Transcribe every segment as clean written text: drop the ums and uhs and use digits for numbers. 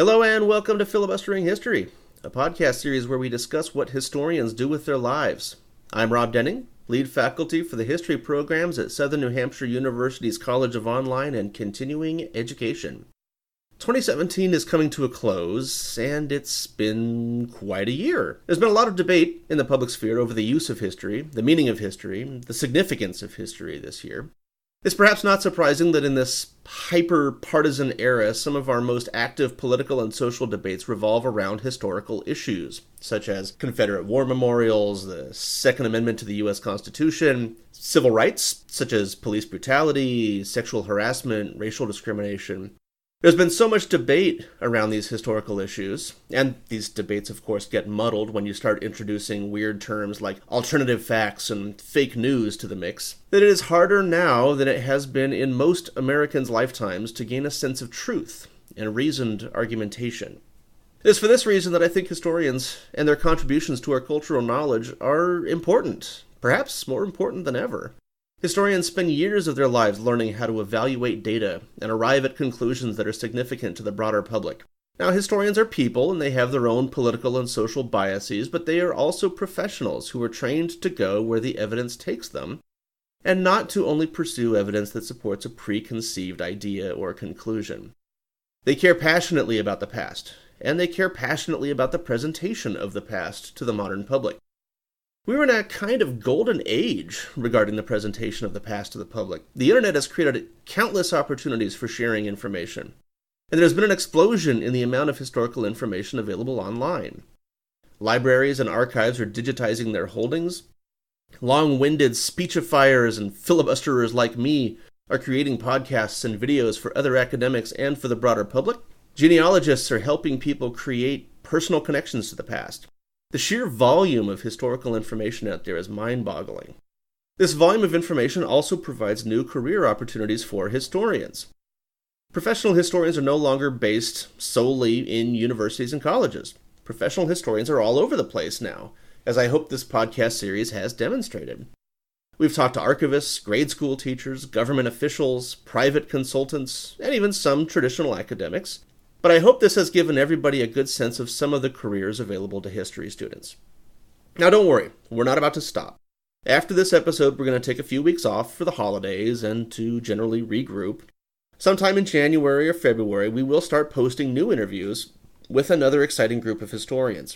Hello and welcome to Filibustering History, a podcast series where we discuss what historians do with their lives. I'm Rob Denning, lead faculty for the history programs at Southern New Hampshire University's College of Online and Continuing Education. 2017 is coming to a close, and it's been quite a year. There's been a lot of debate in the public sphere over the use of history, the meaning of history, the significance of history this year. It's perhaps not surprising that in this hyper-partisan era, some of our most active political and social debates revolve around historical issues, such as Confederate war memorials, the Second Amendment to the U.S. Constitution, civil rights, such as police brutality, sexual harassment, racial discrimination. There's been so much debate around these historical issues, and these debates, of course, get muddled when you start introducing weird terms like alternative facts and fake news to the mix, that it is harder now than it has been in most Americans' lifetimes to gain a sense of truth and reasoned argumentation. It is for this reason that I think historians and their contributions to our cultural knowledge are important, perhaps more important than ever. Historians spend years of their lives learning how to evaluate data and arrive at conclusions that are significant to the broader public. Now, historians are people and they have their own political and social biases, but they are also professionals who are trained to go where the evidence takes them, and not to only pursue evidence that supports a preconceived idea or conclusion. They care passionately about the past, and they care passionately about the presentation of the past to the modern public. We were in a kind of golden age regarding the presentation of the past to the public. The internet has created countless opportunities for sharing information, and there has been an explosion in the amount of historical information available online. Libraries and archives are digitizing their holdings. Long-winded speechifiers and filibusterers like me are creating podcasts and videos for other academics and for the broader public. Genealogists are helping people create personal connections to the past. The sheer volume of historical information out there is mind-boggling. This volume of information also provides new career opportunities for historians. Professional historians are no longer based solely in universities and colleges. Professional historians are all over the place now, as I hope this podcast series has demonstrated. We've talked to archivists, grade school teachers, government officials, private consultants, and even some traditional academics. But I hope this has given everybody a good sense of some of the careers available to history students. Now don't worry, we're not about to stop. After this episode, we're going to take a few weeks off for the holidays and to generally regroup. Sometime in January or February, we will start posting new interviews with another exciting group of historians.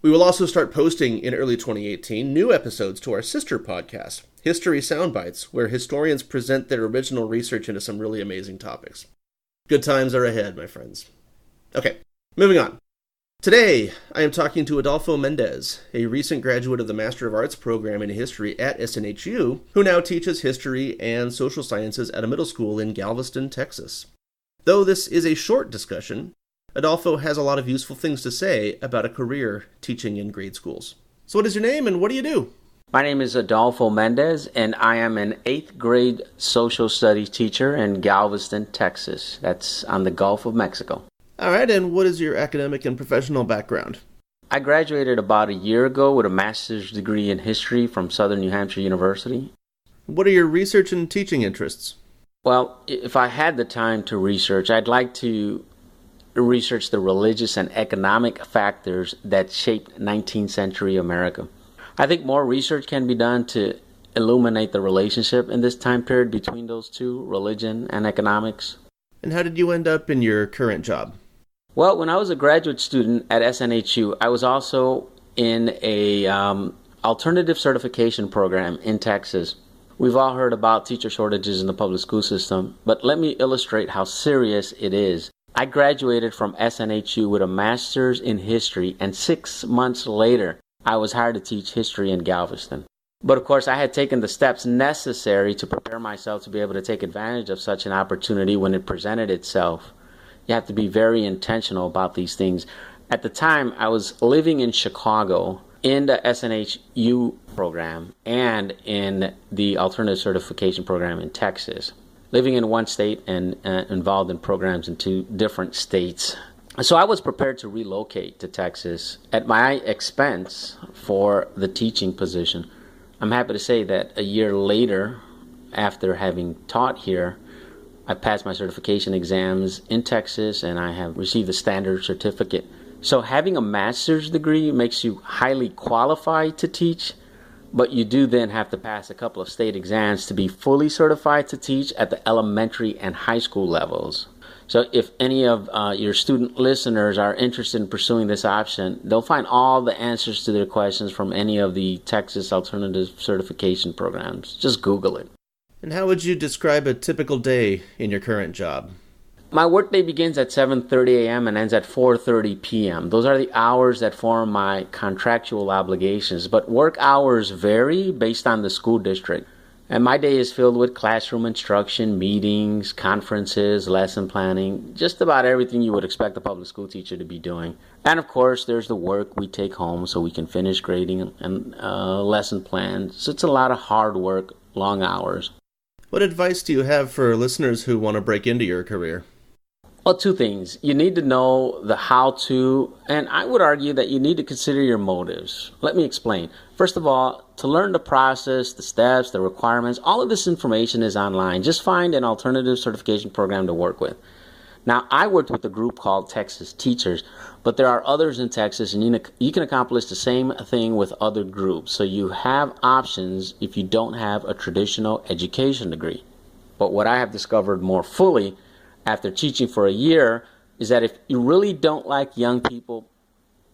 We will also start posting in early 2018 new episodes to our sister podcast, History Soundbites, where historians present their original research into some really amazing topics. Good times are ahead, my friends. Okay, moving on. Today, I am talking to Adolfo Mendez, a recent graduate of the Master of Arts program in history at SNHU, who now teaches history and social sciences at a middle school in Galveston, Texas. Though this is a short discussion, Adolfo has a lot of useful things to say about a career teaching in grade schools. So what is your name and what do you do? My name is Adolfo Mendez, and I am an 8th grade social studies teacher in Galveston, Texas. That's on the Gulf of Mexico. All right, and what is your academic and professional background? I graduated about a year ago with a master's degree in history from Southern New Hampshire University. What are your research and teaching interests? Well, if I had the time to research, I'd like to research the religious and economic factors that shaped 19th century America. I think more research can be done to illuminate the relationship in this time period between those two, religion and economics. And how did you end up in your current job? Well, when I was a graduate student at SNHU, I was also in a alternative certification program in Texas. We've all heard about teacher shortages in the public school system, but let me illustrate how serious it is. I graduated from SNHU with a master's in history, and 6 months later, I was hired to teach history in Galveston. But of course, I had taken the steps necessary to prepare myself to be able to take advantage of such an opportunity when it presented itself. You have to be very intentional about these things. At the time, I was living in Chicago in the SNHU program and in the alternative certification program in Texas. Living in one state and involved in programs in 2 different states. So I was prepared to relocate to Texas at my expense for the teaching position. I'm happy to say that a year later, after having taught here, I passed my certification exams in Texas, and I have received a standard certificate. So having a master's degree makes you highly qualified to teach, but you do then have to pass a couple of state exams to be fully certified to teach at the elementary and high school levels. So if any of your student listeners are interested in pursuing this option, they'll find all the answers to their questions from any of the Texas alternative certification programs. Just Google it. And how would you describe a typical day in your current job? My workday begins at 7:30 a.m. and ends at 4:30 p.m. Those are the hours that form my contractual obligations, but work hours vary based on the school district. And my day is filled with classroom instruction, meetings, conferences, lesson planning, just about everything you would expect a public school teacher to be doing. And of course, there's the work we take home so we can finish grading and lesson plans. So it's a lot of hard work, long hours. What advice do you have for listeners who want to break into your career? Well, two things. You need to know the how-to, and I would argue that you need to consider your motives. Let me explain. First of all, to learn the process, the steps, the requirements, all of this information is online. Just find an alternative certification program to work with. Now, I worked with a group called Texas Teachers, but there are others in Texas, and you can accomplish the same thing with other groups. So you have options if you don't have a traditional education degree. But what I have discovered more fully after teaching for a year is that if you really don't like young people,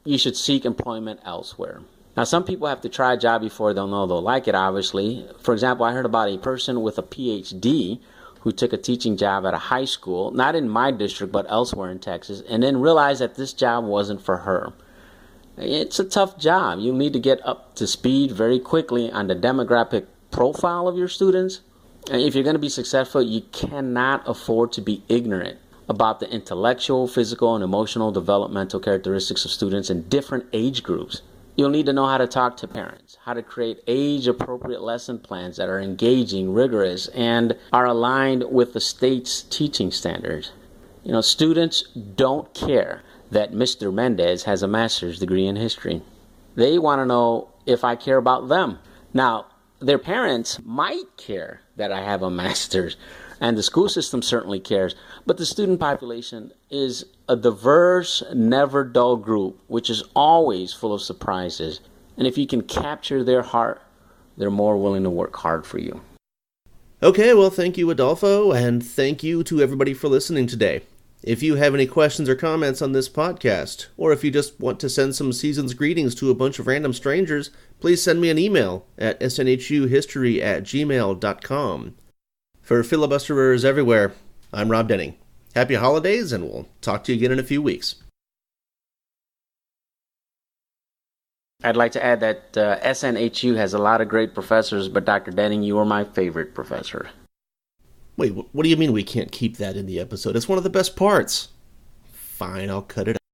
you should seek employment elsewhere. Now, some people have to try a job before they'll know they'll like it, obviously. For example, I heard about a person with a PhD who took a teaching job at a high school, not in my district, but elsewhere in Texas, and then realized that this job wasn't for her. It's a tough job. You need to get up to speed very quickly on the demographic profile of your students. And if you're going to be successful, you cannot afford to be ignorant about the intellectual, physical, and emotional developmental characteristics of students in different age groups. You'll need to know how to talk to parents, how to create age-appropriate lesson plans that are engaging, rigorous, and are aligned with the state's teaching standards. You know, students don't care that Mr. Mendez has a master's degree in history. They want to know if I care about them. Now, their parents might care that I have a master's, and the school system certainly cares, but the student population is a diverse, never dull group, which is always full of surprises. And if you can capture their heart, they're more willing to work hard for you. Okay, well, thank you, Adolfo, and thank you to everybody for listening today. If you have any questions or comments on this podcast, or if you just want to send some season's greetings to a bunch of random strangers, please send me an email at snhuhistory@gmail.com. For filibusterers everywhere, I'm Rob Denning. Happy holidays, and we'll talk to you again in a few weeks. I'd like to add that SNHU has a lot of great professors, but Dr. Denning, you are my favorite professor. Wait, what do you mean we can't keep that in the episode? It's one of the best parts. Fine, I'll cut it out.